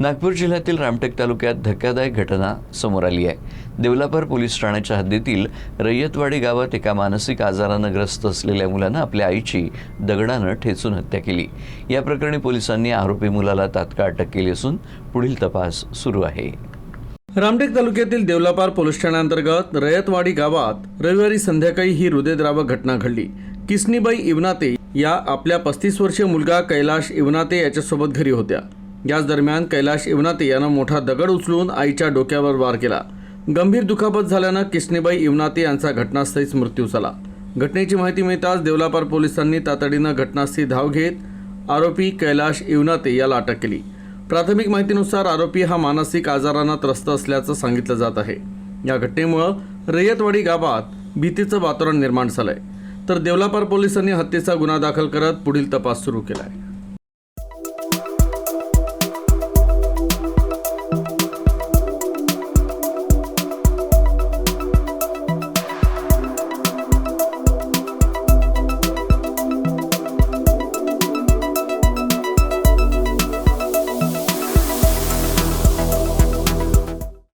नागपूर जिल्ह्यातील रामटेक तालुक्यात धक्कादायक घटना समोर आली आहे। देवलापर पोलीस ठाण्याच्या हद्दीतील रय्यतवाडी गावात एका मानसिक आजाराने ग्रस्त असलेल्या मुलाने आपल्या आईची दगडाने ठेचून हत्या केली। या प्रकरणी पोलिसांनी आरोपी मुलाला तात्काळ अटक केली असून पुढील तपास सुरू आहे। रामटेक तालुक्यातील देवलापार पोलीस ठाण्याअंतर्गत रयतवाडी गावात रविवारी संध्याकाळी ही हृदयद्रावक घटना घडली। किसनीबाई इवनाते या आपल्या 35 वर्षीय मुलगा कैलाश इवनाते याच्यासोबत घरी होत्या। याच दरम्यान कैलाश इवनाते यानं मोठा दगड उचलून आईच्या डोक्यावर वार केला। गंभीर दुखापत झाल्यानं किसनीबाई इवनाते यांचा घटनास्थळीच मृत्यू झाला। घटनेची माहिती मिळताच देवलापार पोलिसांनी तातडीनं घटनास्थळी धाव घेत आरोपी कैलाश इवनाते याला अटक केली। प्राथमिक माहितीनुसार आरोपी हा मानसिक आजाराने त्रस्त असल्याचं सांगितलं जात आहे। या घटनेमुळे रयतवाडी गावात भीतीचं वातावरण निर्माण झालंय, तर देवलापार पोलिसांनी हत्येचा गुन्हा दाखल करत पुढील तपास सुरू केला आहे।